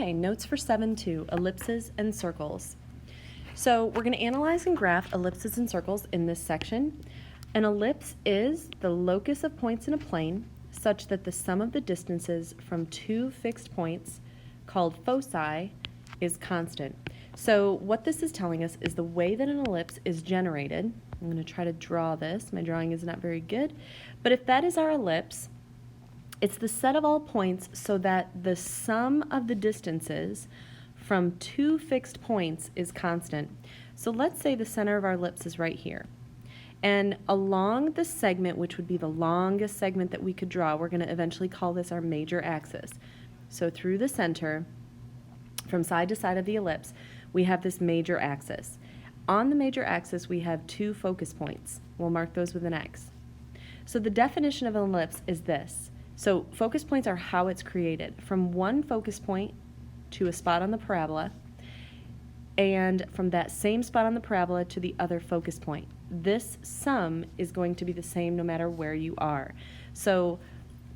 Okay, notes for 7-2, ellipses and circles. So we're going to analyze and graph ellipses and circles in this section. An ellipse is the locus of points in a plane such that the sum of the distances from two fixed points, called foci, is constant. So what this is telling us is the way that an ellipse is generated. I'm going to try to draw this. My drawing is not very good. But if that is our ellipse, it's the set of all points so that the sum of the distances from two fixed points is constant. So let's say the center of our ellipse is right here. And along the segment, which would be the longest segment that we could draw, we're going to eventually call this our major axis. So through the center, from side to side of the ellipse, we have this major axis. On the major axis, we have two focus points. We'll mark those with an X. So the definition of an ellipse is this. So focus points are how it's created. From one focus point to a spot on the parabola, and from that same spot on the parabola to the other focus point. This sum is going to be the same no matter where you are. So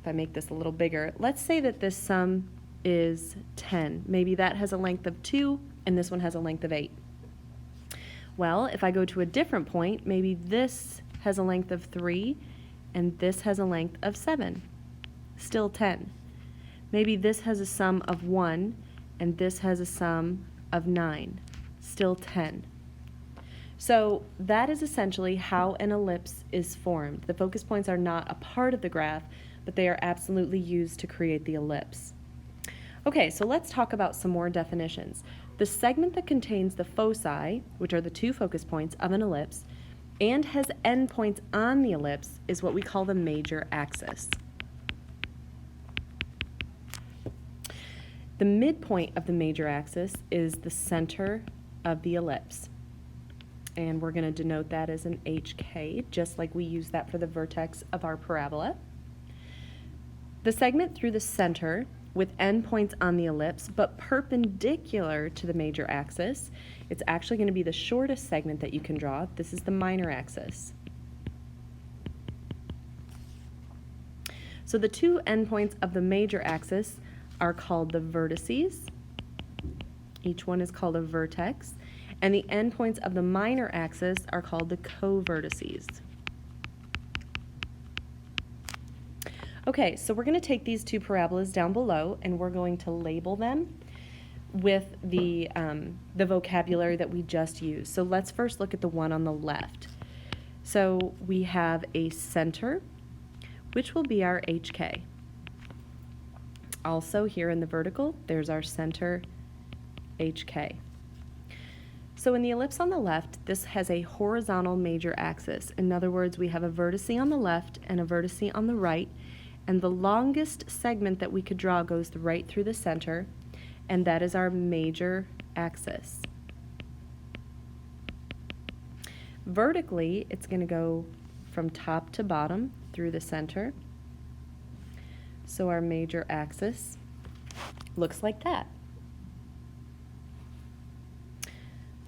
if I make this a little bigger, let's say that this sum is 10. Maybe that has a length of 2 and this one has a length of 8. Well, if I go to a different point, maybe this has a length of 3 and this has a length of 7. Still 10. Maybe this has a sum of 1 and this has a sum of 9. Still 10. So that is essentially how an ellipse is formed. The focus points are not a part of the graph, but they are absolutely used to create the ellipse. Okay, so let's talk about some more definitions. The segment that contains the foci, which are the two focus points of an ellipse, and has endpoints on the ellipse is what we call the major axis. The midpoint of the major axis is the center of the ellipse. And we're going to denote that as an HK, just like we use that for the vertex of our parabola. The segment through the center with endpoints on the ellipse, but perpendicular to the major axis, it's actually going to be the shortest segment that you can draw. This is the minor axis. So the two endpoints of the major axis are called the vertices. Each one is called a vertex. And the endpoints of the minor axis are called the covertices. Okay, so we're going to take these two parabolas down below and we're going to label them with the vocabulary that we just used. So let's first look at the one on the left. So we have a center, which will be our HK. Also here in the vertical, there's our center HK. So in the ellipse on the left, this has a horizontal major axis. In other words, we have a vertice on the left and a vertice on the right, and the longest segment that we could draw goes right through the center, and that is our major axis. Vertically, it's going to go from top to bottom through the center. So our major axis looks like that.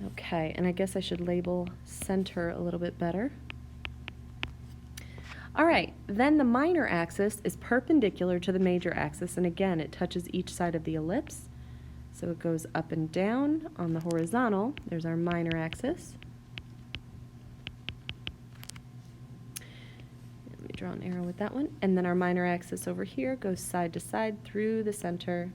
Okay, and I guess I should label center a little bit better. All right, then the minor axis is perpendicular to the major axis, and again, it touches each side of the ellipse. So it goes up and down on the horizontal. There's our minor axis. Let me draw an arrow with that one. And then our minor axis over here goes side to side through the center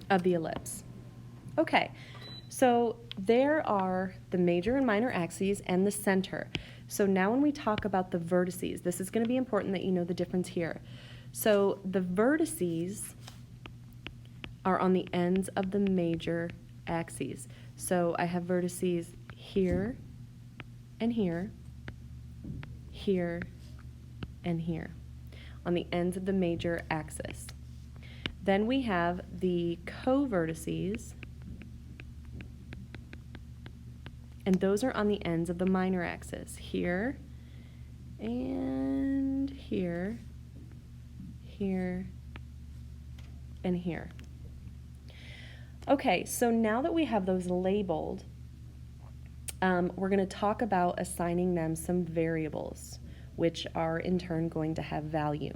of the ellipse. Okay, so there are the major and minor axes and the center. So now when we talk about the vertices, this is going to be important that you know the difference here. So the vertices are on the ends of the major axes. So I have vertices here and here, here, and here on the ends of the major axis. Then we have the covertices, and those are on the ends of the minor axis, here, and here, here, and here. Okay, so now that we have those labeled, we're going to talk about assigning them some variables, which are in turn going to have value.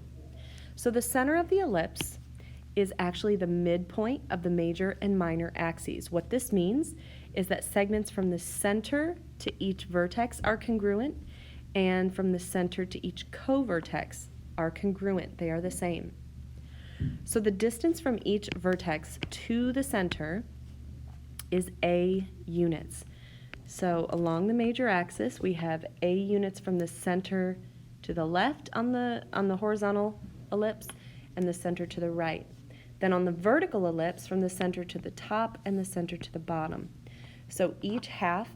So the center of the ellipse is actually the midpoint of the major and minor axes. What this means is that segments from the center to each vertex are congruent, and from the center to each co-vertex are congruent. They are the same. So the distance from each vertex to the center is A units. So along the major axis, we have A units from the center to the left on the horizontal ellipse and the center to the right. Then on the vertical ellipse, from the center to the top and the center to the bottom. So each half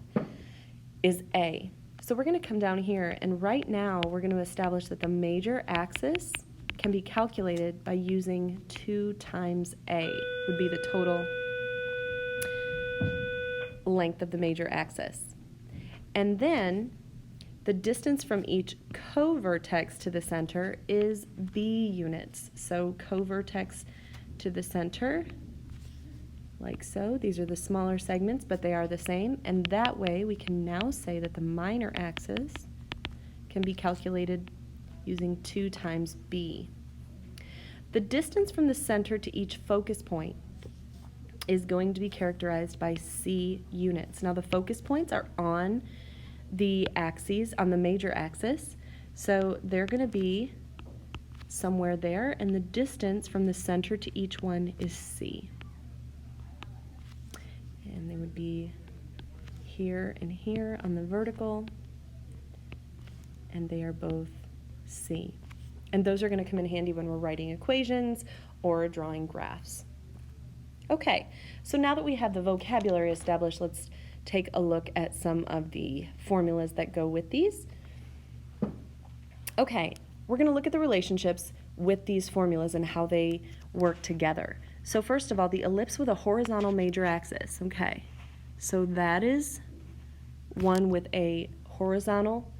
is A. So we're going to come down here, and right now we're going to establish that the major axis can be calculated by using 2 times A, would be the total length of the major axis. And then the distance from each co-vertex to the center is B units. So co-vertex to the center, like so. These are the smaller segments, but they are the same. And that way we can now say that the minor axis can be calculated using 2 times B. The distance from the center to each focus point is going to be characterized by C units. Now the focus points are on the axes, on the major axis, so they're going to be somewhere there, and the distance from the center to each one is C. And they would be here and here on the vertical, and they are both C. And those are going to come in handy when we're writing equations or drawing graphs. Okay, so now that we have the vocabulary established, let's take a look at some of the formulas that go with these. Okay, we're going to look at the relationships with these formulas and how they work together. So first of all, the ellipse with a horizontal major axis. Okay, so that is one with a horizontal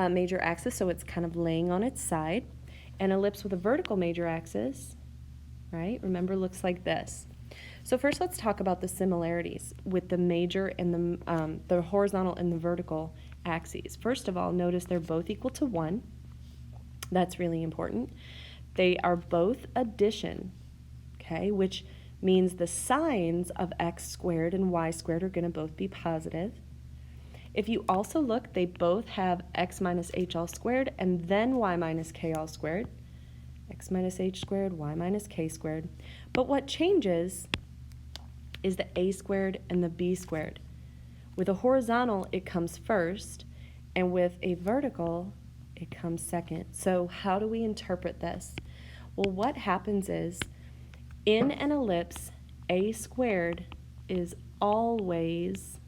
major axis, so it's kind of laying on its side. An ellipse with a vertical major axis, right, remember, looks like this. So first let's talk about the similarities with the major and the horizontal and the vertical axes. First of all, notice they're both equal to 1. That's really important. They are both addition, okay, which means the signs of x squared and y squared are going to both be positive. If you also look, they both have x minus h all squared and then y minus k all squared. X minus h squared, y minus k squared. But what changes is the a squared and the b squared. With a horizontal, it comes first, and with a vertical, it comes second. So how do we interpret this? Well, what happens is, in an ellipse, a squared is always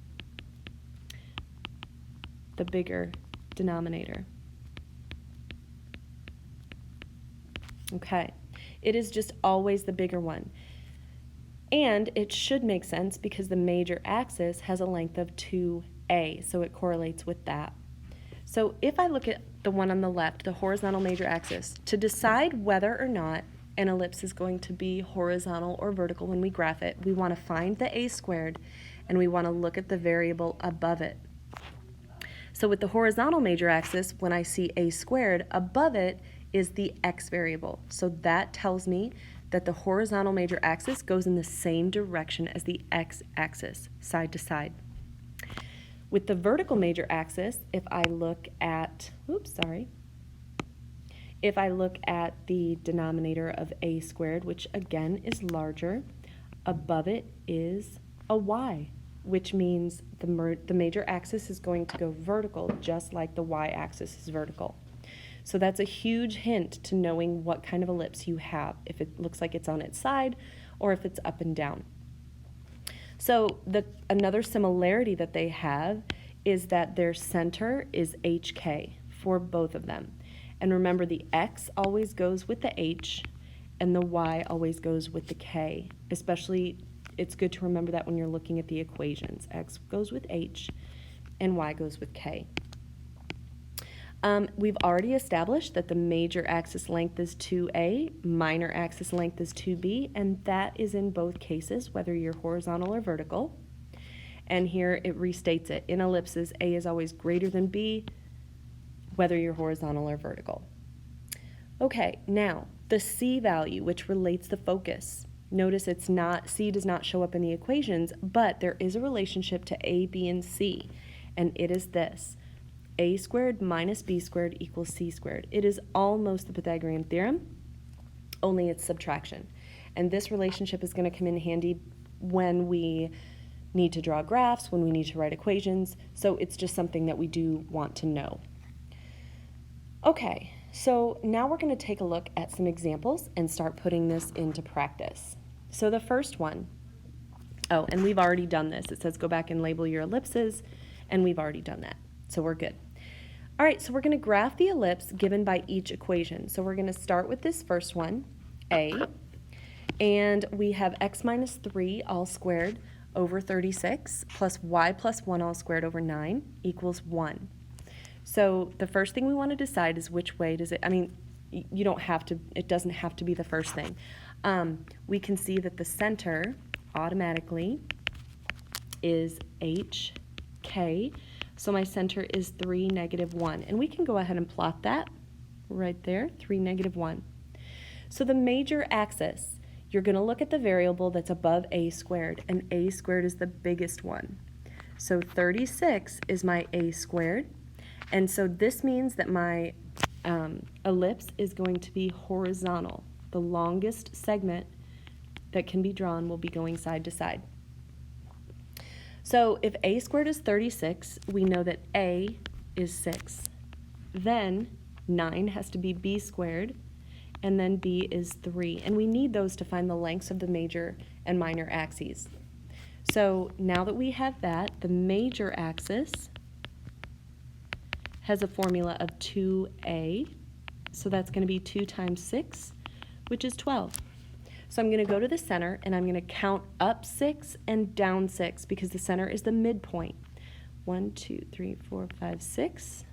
the bigger denominator. Okay, it is just always the bigger one. And it should make sense because the major axis has a length of 2a, so it correlates with that. So if I look at the one on the left, the horizontal major axis, to decide whether or not an ellipse is going to be horizontal or vertical when we graph it, we want to find the a squared and we want to look at the variable above it. So with the horizontal major axis, when I see a squared, above it is the x variable. So that tells me that the horizontal major axis goes in the same direction as the x-axis, side to side. With the vertical major axis, if I look at, if I look at the denominator of a squared, which again is larger, above it is a y, which means the major axis is going to go vertical, just like the y-axis is vertical. So that's a huge hint to knowing what kind of ellipse you have, if it looks like it's on its side or if it's up and down. So another similarity that they have is that their center is HK for both of them. And remember, the X always goes with the H and the Y always goes with the K. Especially, it's good to remember that when you're looking at the equations. X goes with H and Y goes with K. We've already established that the major axis length is 2a, minor axis length is 2b, and that is in both cases, whether you're horizontal or vertical. And here it restates it. In ellipses, a is always greater than b, whether you're horizontal or vertical. Okay, now The C value, which relates the focus. Notice it's not, C does not show up in the equations, but there is a relationship to A, B, and C, and it is this. A squared minus B squared equals C squared. It is almost the Pythagorean theorem, only it's subtraction. And this relationship is going to come in handy when we need to draw graphs, when we need to write equations, so it's just something that we do want to know. Okay, so now we're going to take a look at some examples and start putting this into practice. So the first one, oh, and we've already done this. It says go back and label your ellipses, and we've already done that, so we're good. All right, so we're going to graph the ellipse given by each equation. So we're going to start with this first one, A, and we have x minus 3 all squared over 36 plus y plus 1 all squared over 9 equals 1. So the first thing we want to decide is which way does it, I mean, you don't have to, it doesn't have to be the first thing. We can see that the center automatically is HK. So my center is 3, -1. And we can go ahead and plot that right there, 3, -1. So the major axis, you're going to look at the variable that's above a squared, and a squared is the biggest one. So 36 is my a squared, and so this means that my ellipse is going to be horizontal. The longest segment that can be drawn will be going side to side. So if a squared is 36, we know that a is 6. Then 9 has to be b squared, and then b is 3. And we need those to find the lengths of the major and minor axes. So now that we have that, the major axis has a formula of 2a. So that's going to be 2 times 6, which is 12. So I'm going to go to the center, and I'm going to count up 6 and down 6 because the center is the midpoint. 1, 2, 3, 4, 5, 6.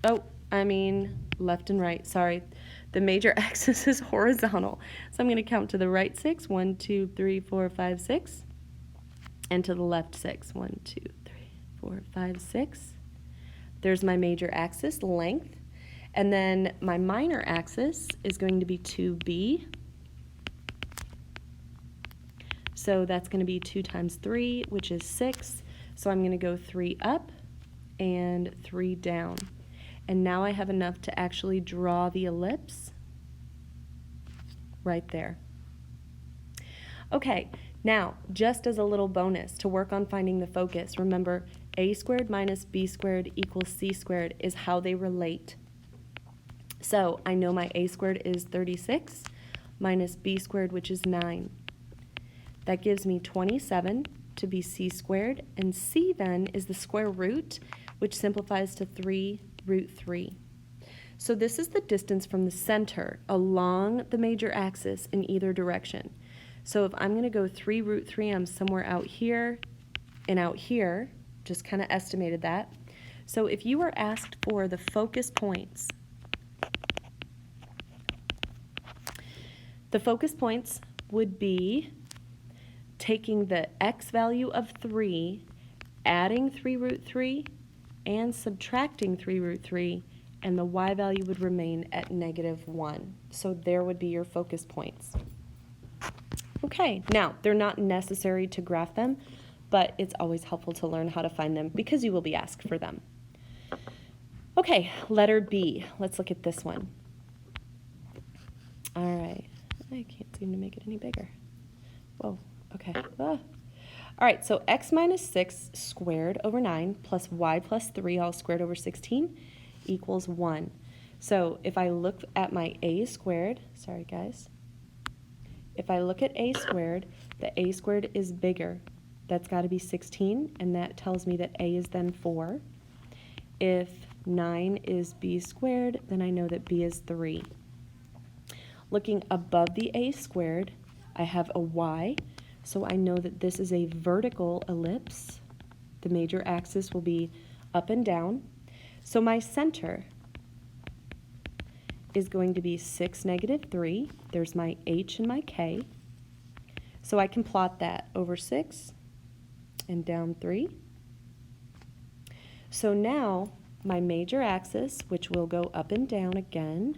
Oh, I mean left and right. Sorry. The major axis is horizontal. So I'm going to count to the right 6. 1, 2, 3, 4, 5, 6. And to the left 6. 1, 2, 3, 4, 5, 6. There's my major axis, length. And then my minor axis is going to be 2b. So that's going to be 2 times 3, which is 6. So I'm going to go 3 up and 3 down. And now I have enough to actually draw the ellipse right there. Okay, now just as a little bonus to work on finding the focus, remember a squared minus b squared equals c squared is how they relate. So I know my a squared is 36 minus b squared, which is 9. That gives me 27 to be c squared, and c then is the square root, which simplifies to 3 root 3. So this is the distance from the center along the major axis in either direction. So if I'm going to go 3 root 3, I'm somewhere out here and out here, just kind of estimated that. So if you were asked for the focus points, the focus points would be taking the x value of 3, adding 3 root 3, and subtracting 3 root 3, and the y value would remain at -1. So there would be your focus points. Okay, now they're not necessary to graph them, but it's always helpful to learn how to find them because you will be asked for them. Okay, letter B. Let's look at this one. All right, I can't seem to make it any bigger. Whoa, okay. Ah. All right, so x minus 6 squared over 9 plus y plus 3 all squared over 16 equals 1. So if I look at my a squared, sorry guys, if I look at a squared, the a squared is bigger. That's got to be 16, and that tells me that a is then 4. If 9 is b squared, then I know that b is 3. Looking above the a squared, I have a y, so I know that this is a vertical ellipse. The major axis will be up and down. So my center is going to be 6, -3. There's my h and my k. So I can plot that over 6 and down 3. So now my major axis, which will go up and down again,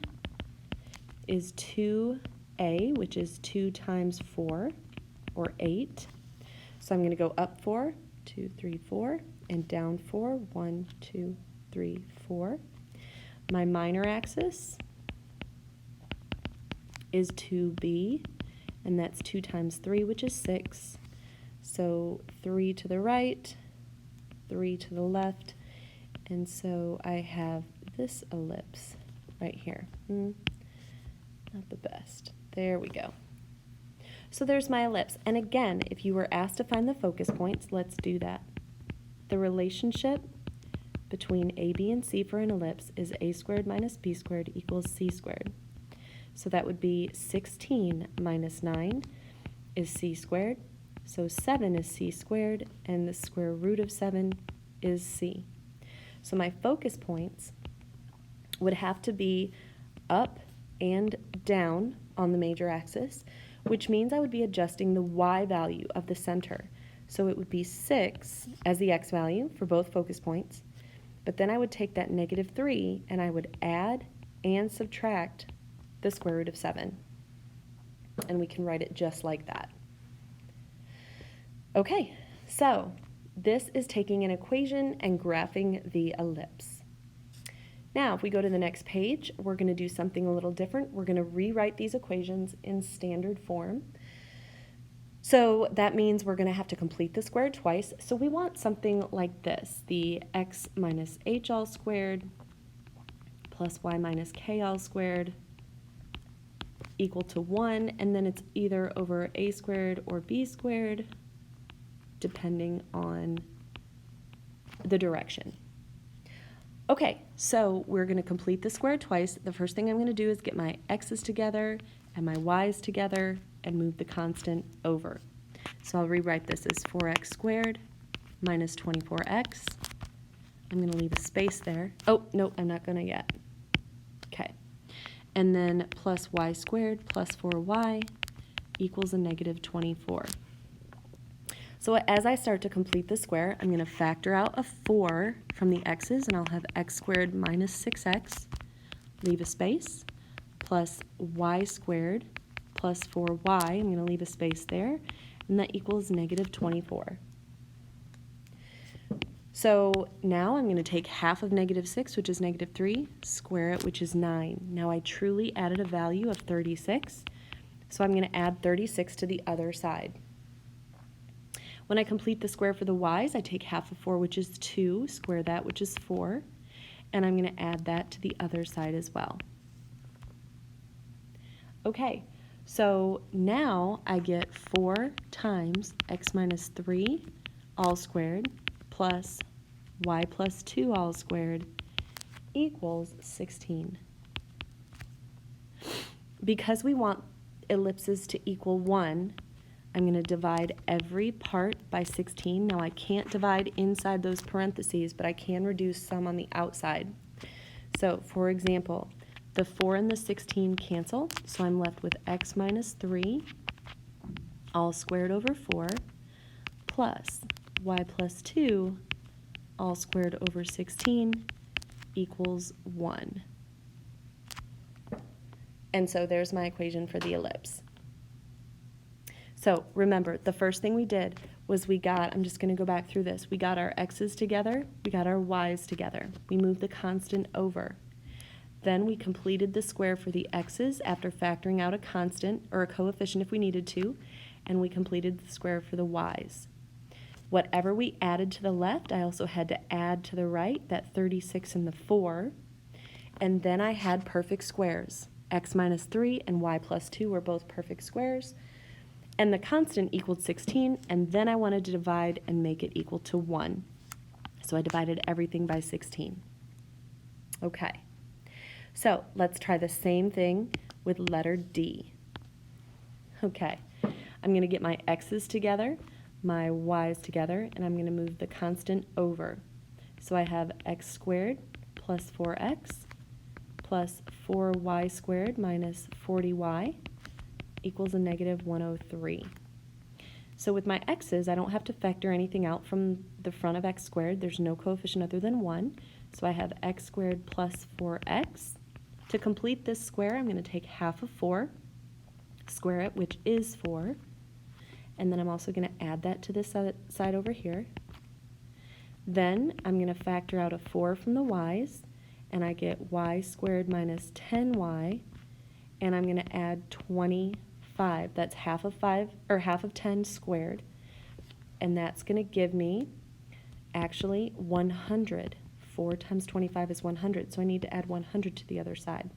is 2a, which is 2 times 4, or 8. So I'm going to go up 4, 2, 3, 4, and down 4, 1, 2, 3, 4. My minor axis is 2b, and that's 2 times 3, which is 6. So 3 to the right, 3 to the left, and so I have this ellipse right here. Not the best. There we go. So there's my ellipse. And again, if you were asked to find the focus points, let's do that. The relationship between a, b, and c for an ellipse is a squared minus b squared equals c squared. So that would be 16 minus 9 is c squared. So 7 is c squared, and the square root of 7 is c. So my focus points would have to be up and down on the major axis, which means I would be adjusting the y value of the center. So it would be 6 as the x value for both focus points, but then I would take that -3 and I would add and subtract the square root of 7. And we can write it just like that. Okay, so this is taking an equation and graphing the ellipse. Now, if we go to the next page, we're going to do something a little different. We're going to rewrite these equations in standard form. So that means we're going to have to complete the square twice. So we want something like this, the x minus h all squared plus y minus k all squared equal to 1, and then it's either over a squared or b squared, depending on the direction. Okay, so we're going to complete the square twice. The first thing I'm going to do is get my x's together and my y's together and move the constant over. So I'll rewrite this as 4x squared minus 24x. I'm going to leave a space there. Oh, no, I'm not going to yet. Okay. And then plus y squared plus 4y equals a negative 24. So as I start to complete the square, I'm going to factor out a 4 from the x's, and I'll have x squared minus 6x, leave a space, plus y squared plus 4y, I'm going to leave a space there, and that equals negative 24. So now I'm going to take half of negative 6, which is negative 3, square it, which is 9. Now I truly added a value of 36, so I'm going to add 36 to the other side. When I complete the square for the y's, I take half of 4, which is 2, square that, which is 4, and I'm going to add that to the other side as well. Okay, so now I get 4 times x minus 3 all squared plus y plus 2 all squared equals 16. Because we want ellipses to equal 1, I'm going to divide every part by 16. Now I can't divide inside those parentheses, but I can reduce some on the outside. So for example, the 4 and the 16 cancel, so I'm left with x minus 3 all squared over 4 plus y plus 2 all squared over 16 equals 1. And so there's my equation for the ellipse. So remember, the first thing we did was I'm just going to go back through this. We got our x's together, we got our y's together. We moved the constant over. Then we completed the square for the x's after factoring out a constant or a coefficient if we needed to, and we completed the square for the y's. Whatever we added to the left, I also had to add to the right, that 36 and the 4, and then I had perfect squares. X minus 3 and y plus 2 were both perfect squares, and the constant equaled 16, and then I wanted to divide and make it equal to 1. So I divided everything by 16. Okay, so let's try the same thing with letter D. Okay, I'm going to get my x's together, my y's together, and I'm going to move the constant over. So I have x squared plus 4x plus 4y squared minus 40y equals a negative 103. So with my x's, I don't have to factor anything out from the front of x squared. There's no coefficient other than 1. So I have x squared plus 4x To complete this square, I'm going to take half of 4, square it, which is 4, and then I'm also going to add that to this side over here. Then I'm going to factor out a 4 from the y's, and I get y squared minus 10y, and I'm going to add 25. That's half of 5, or half of 10 squared, and that's going to give me actually 100. 4 times 25 is 100, so I need to add 100 to the other side.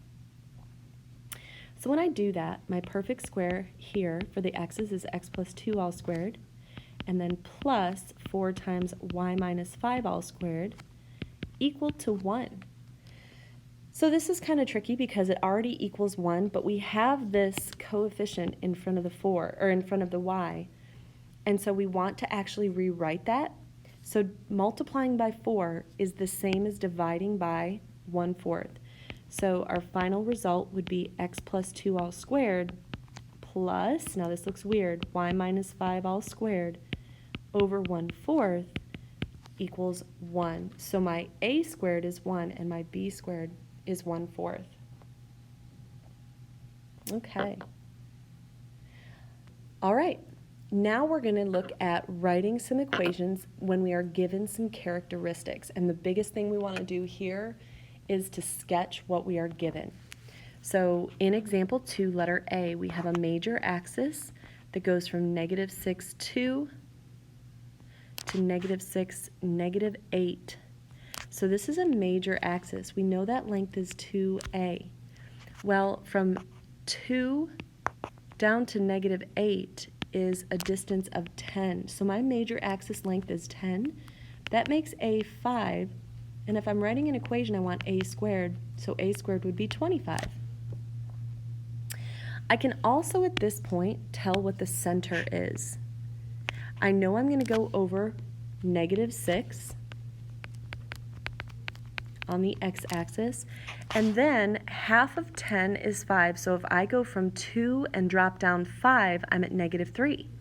So when I do that, my perfect square here for the x's is x plus 2 all squared, and then plus 4 times y minus 5 all squared equal to 1. So this is kind of tricky because it already equals 1, but we have this coefficient in front of the 4, or in front of the y, and so we want to actually rewrite that. So multiplying by 4 is the same as dividing by 1/4. So our final result would be x plus 2 all squared plus, now this looks weird, y minus 5 all squared over 1/4 equals 1. So my a squared is 1 and my b squared is 1/4. Okay. All right. Now we're going to look at writing some equations when we are given some characteristics. And the biggest thing we want to do here is to sketch what we are given. So in example 2, letter A, we have a major axis that goes from -6, 2 to -6, -8. So this is a major axis. We know that length is 2a. Well, from 2 down to -8 is a distance of 10. So my major axis length is 10. That makes a 5. And if I'm writing an equation, I want a squared. So a squared would be 25. I can also at this point tell what the center is. I know I'm going to go over -6 on the x-axis, and then half of 10 is 5, so if I go from 2 and drop down 5, I'm at -3.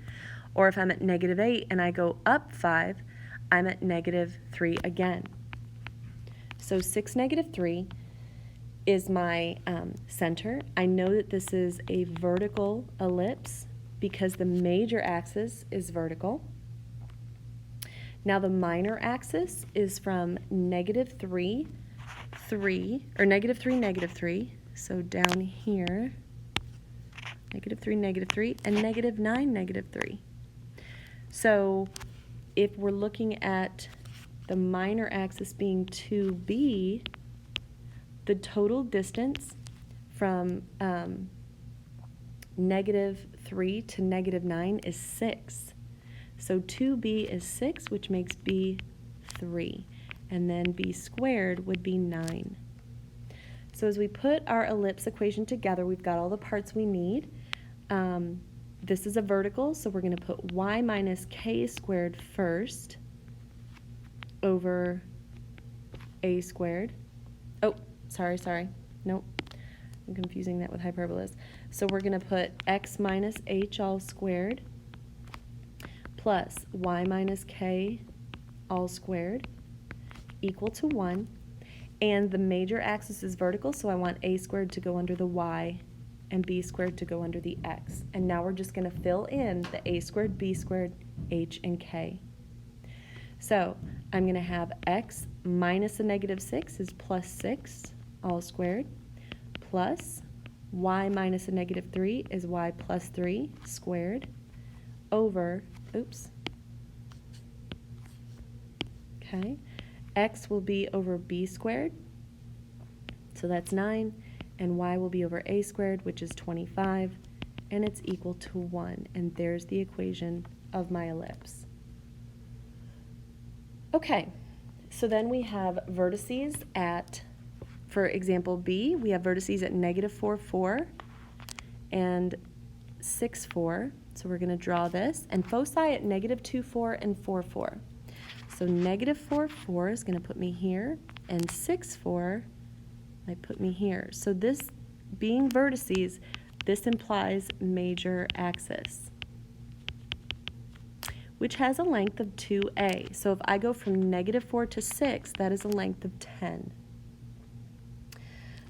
Or if I'm at -8 and I go up 5, I'm at -3 again. So 6, -3 is my center. I know that this is a vertical ellipse because the major axis is vertical. Now the minor axis is from -3, 3, or -3, -3, so down here, -3, -3, and -9, -3. So if we're looking at the minor axis being 2b, the total distance from -3 to -9 is 6. So 2b is 6, which makes b 3. And then b squared would be 9. So as we put our ellipse equation together, we've got all the parts we need. This is a vertical, so we're going to put y minus k squared first over a squared. Oh, sorry. Nope. I'm confusing that with hyperbolas. So we're going to put x minus h all squared plus y minus k all squared equal to 1. And the major axis is vertical, so I want a squared to go under the y and b squared to go under the x. And now we're just going to fill in the a squared, b squared, h, and k. So I'm going to have x minus a -6 is plus 6 all squared, plus y minus a -3 is y plus 3 squared over, okay, x will be over b squared, so that's 9, and y will be over a squared, which is 25, and it's equal to 1. And there's the equation of my ellipse. Okay, so then we have vertices at, for example B, we have vertices at -4, 4, and 6, 4. So we're going to draw this, and foci at -2, 4, and 4, 4. So -4, 4 is going to put me here, and 6, 4 might put me here. So this being vertices, this implies major axis, which has a length of 2a. So if I go from -4 to 6, that is a length of 10.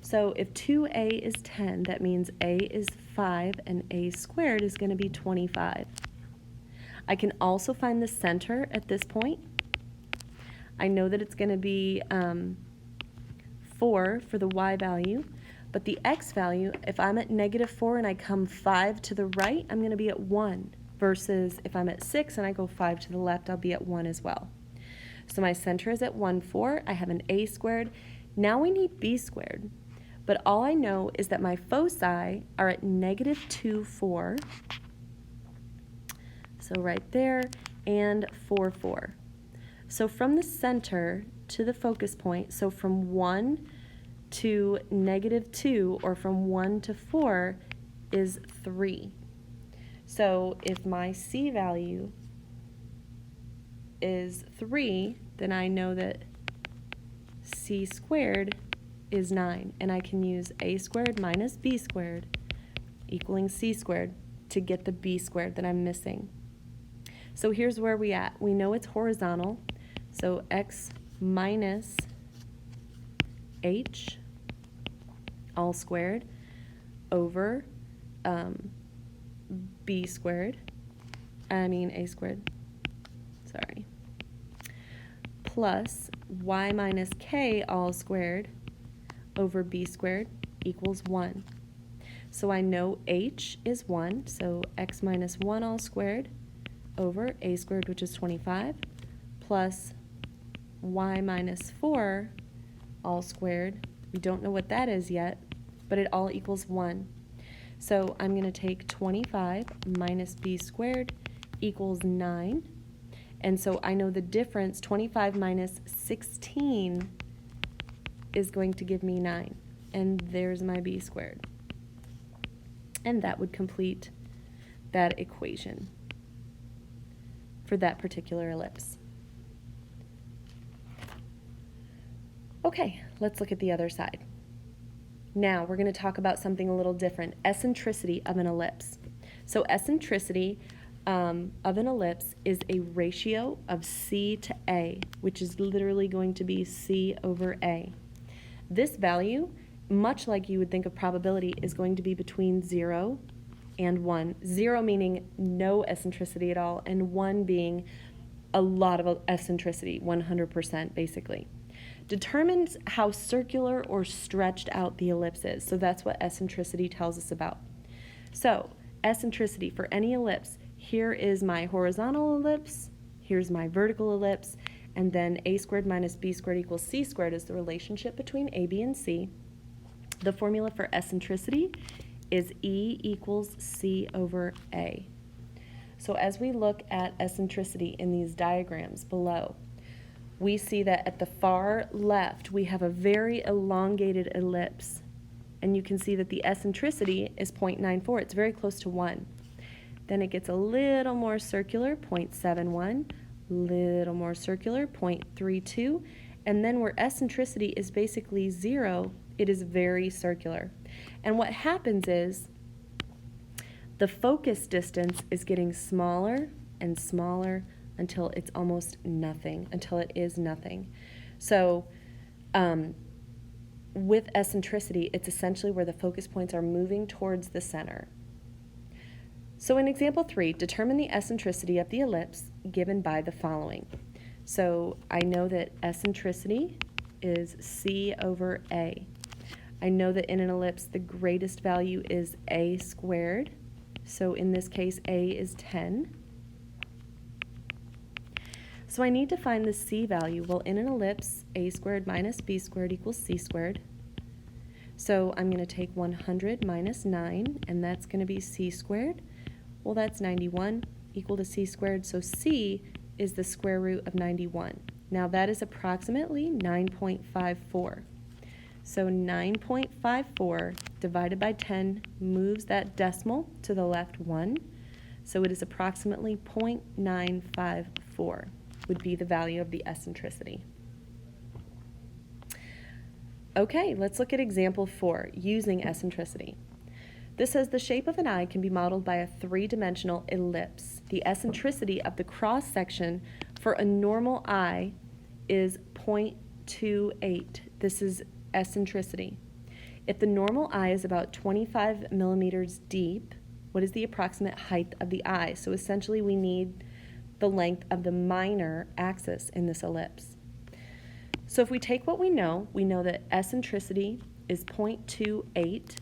So So if 2a is 10, that means a is 5 and a squared is going to be 25. I can also find the center at this point. I know that it's going to be 4 for the y value, but the x value, if I'm at -4 and I come 5 to the right, I'm going to be at 1, versus if I'm at 6 and I go 5 to the left, I'll be at 1 as well. So my center is at 1, 4. I have an a squared. Now we need b squared. But all I know is that my foci are at -2, 4. So right there, and 4, 4. So from the center to the focus point, so from 1 to -2, or from 1 to 4, is 3. So if my c value is 3, then I know that c squared is 9, and I can use a squared minus b squared equaling c squared to get the b squared that I'm missing. So here's where we at. We know it's horizontal, so x minus h all squared over a squared, sorry, plus y minus k all squared over b squared equals 1. So I know h is 1, so x minus 1 all squared over a squared, which is 25, plus y minus 4 all squared. We don't know what that is yet, but it all equals 1. So I'm going to take 25 minus b squared equals 9. And so I know the difference, 25 minus 16, is going to give me 9. And there's my b squared. And that would complete that equation for that particular ellipse. Okay, let's look at the other side. Now we're going to talk about something a little different, eccentricity of an ellipse. So eccentricity of an ellipse is a ratio of c to a, which is literally going to be c over a. This value, much like you would think of probability, is going to be between 0 and 1. 0 meaning no eccentricity at all, and 1 being a lot of eccentricity, 100% basically. Determines how circular or stretched out the ellipse is. So that's what eccentricity tells us about. So eccentricity for any ellipse, here is my horizontal ellipse, here's my vertical ellipse, and then a squared minus b squared equals c squared is the relationship between a, b, and c. The formula for eccentricity is E equals c over a. So as we look at eccentricity in these diagrams below, we see that at the far left we have a very elongated ellipse, and you can see that the eccentricity is 0.94. It's very close to 1. Then it gets a little more circular, 0.71, little more circular, 0.32, and then where eccentricity is basically 0, it is very circular. And what happens is the focus distance is getting smaller and smaller until it's almost nothing, until it is nothing. So with eccentricity, it's essentially where the focus points are moving towards the center. So in example 3, determine the eccentricity of the ellipse given by the following. So I know that eccentricity is c over a. I know that in an ellipse the greatest value is a squared. So in this case, a is 10. So I need to find the c value. Well, in an ellipse, a squared minus b squared equals c squared. So I'm going to take 100 minus 9, and that's going to be c squared. Well, that's 91 equal to c squared, so c is the square root of 91. Now that is approximately 9.54. So 9.54 divided by 10 moves that decimal to the left 1. So it is approximately 0.954 would be the value of the eccentricity. Okay, let's look at example 4, using eccentricity. This says the shape of an eye can be modeled by a three-dimensional ellipse. The eccentricity of the cross-section for a normal eye is 0.28. This is eccentricity. If the normal eye is about 25 millimeters deep, what is the approximate height of the eye? So essentially we need the length of the minor axis in this ellipse. So if we take what we know that eccentricity is 0.28,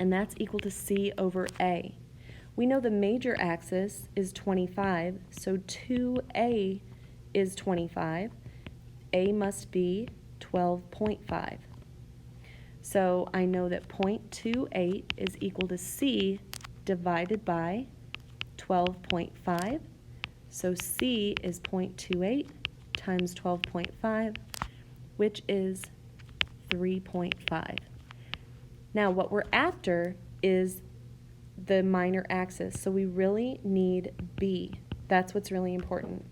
and that's equal to C over A. We know the major axis is 25, so 2A is 25. A must be 12.5. So I know that 0.28 is equal to C divided by 12.5. So C is 0.28 times 12.5, which is 3.5. Now what we're after is the minor axis, so we really need B. That's what's really important.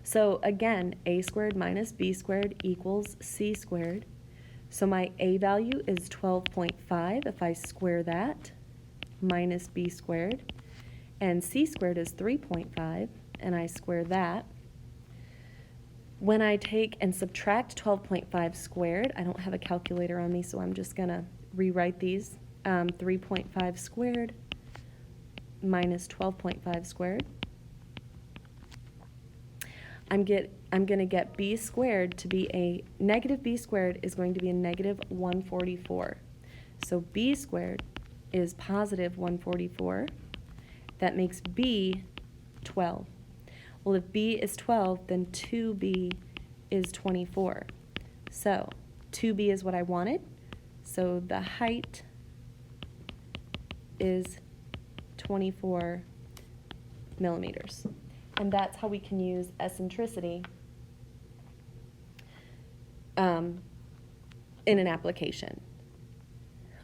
So again, A squared minus B squared equals C squared. So my A value is 12.5 if I square that, minus B squared. And C squared is 3.5, and I square that. When I take and subtract 12.5 squared, I don't have a calculator on me, so I'm just going to rewrite these. 3.5 squared minus 12.5 squared. I'm going to get B squared to be a negative B squared is going to be a negative 144. So B squared is positive 144. That makes B 12. Well, if B is 12, then 2B is 24. So 2B is what I wanted. So the height is 24 millimeters. And that's how we can use eccentricity in an application.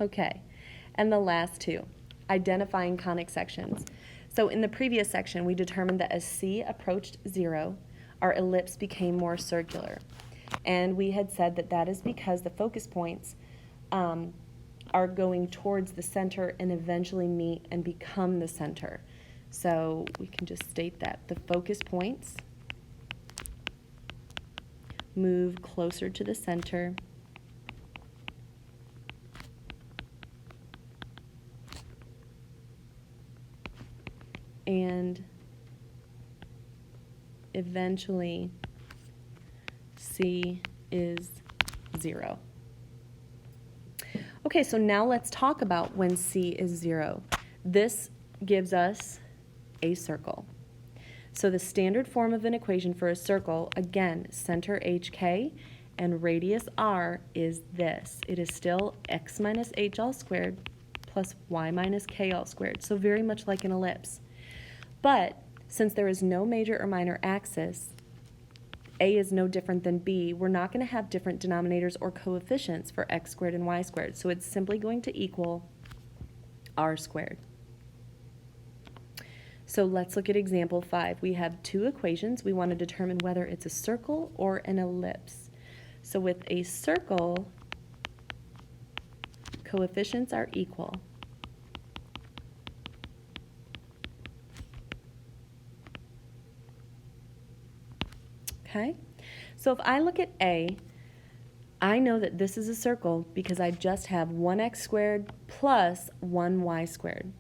Okay, and the last two, identifying conic sections. So in the previous section, we determined that as C approached 0, our ellipse became more circular. And we had said that that is because the focus points are going towards the center and eventually meet and become the center. So we can just state that the focus points move closer to the center and eventually C is 0. Okay, so now let's talk about when C is 0. This gives us a circle. So the standard form of an equation for a circle, again, center HK and radius R is this. It is still x minus h all squared plus y minus k all squared. So very much like an ellipse. But since there is no major or minor axis, A is no different than B, we're not going to have different denominators or coefficients for x squared and y squared. So it's simply going to equal R squared. So let's look at example 5. We have two equations. We want to determine whether it's a circle or an ellipse. So with a circle, coefficients are equal. Okay? So if I look at A, I know that this is a circle because I just have 1x squared plus 1y squared.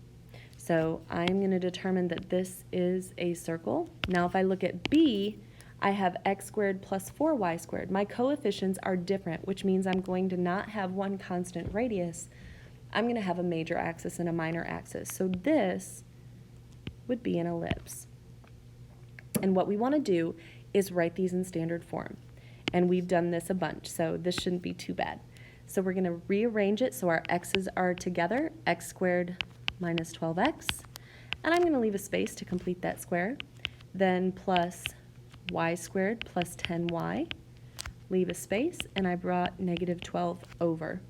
So I'm going to determine that this is a circle. Now if I look at B, I have x squared plus 4y squared. My coefficients are different, which means I'm going to not have one constant radius. I'm going to have a major axis and a minor axis. So this would be an ellipse. And what we want to do is write these in standard form. And we've done this a bunch, so this shouldn't be too bad. So we're going to rearrange it so our x's are together, x squared minus 12x, and I'm going to leave a space to complete that square, then plus y squared plus 10y, leave a space, and I brought negative 12 over.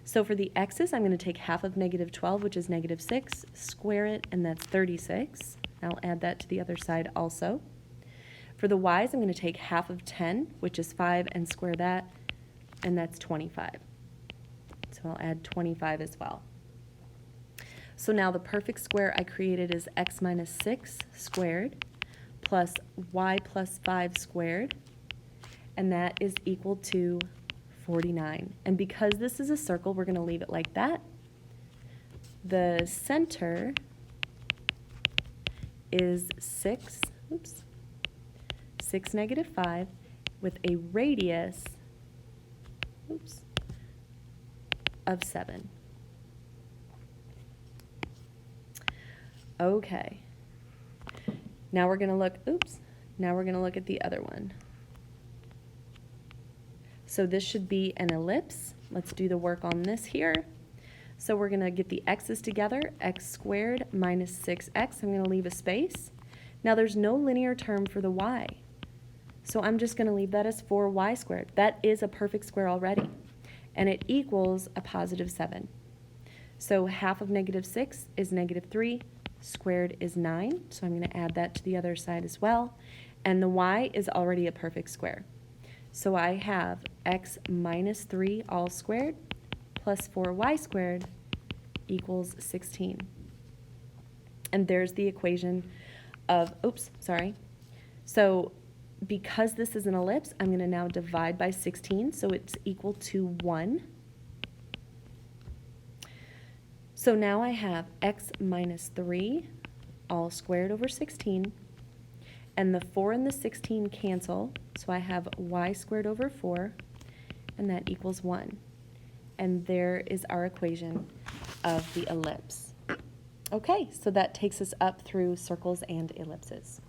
So for the x's, I'm going to take half of negative 12, which is negative 6, square it, and that's 36. I'll add that to the other side also. For the y's, I'm going to take half of 10, which is 5, and square that, and that's 25. So I'll add 25 as well. So now the perfect square I created is x minus 6 squared plus y plus 5 squared, and that is equal to 49. And because this is a circle, we're going to leave it like that. The center is 6, 6, -5, with a radius, of 7. Okay. Now we're going to look, now we're going to look at the other one. So this should be an ellipse. Let's do the work on this here. So we're going to get the x's together, x squared minus 6x. I'm going to leave a space. Now there's no linear term for the y. So I'm just going to leave that as 4y squared. That is a perfect square already. And it equals a positive 7. So half of -6 is -3. Squared is 9. So I'm going to add that to the other side as well. And the y is already a perfect square. So I have x minus 3 all squared plus 4y squared equals 16. And there's the equation of, So because this is an ellipse, I'm going to now divide by 16, so it's equal to 1. So now I have x minus 3 all squared over 16. And the 4 and the 16 cancel, so I have y squared over 4, and that equals 1. And there is our equation of the ellipse. Okay, so that takes us up through circles and ellipses.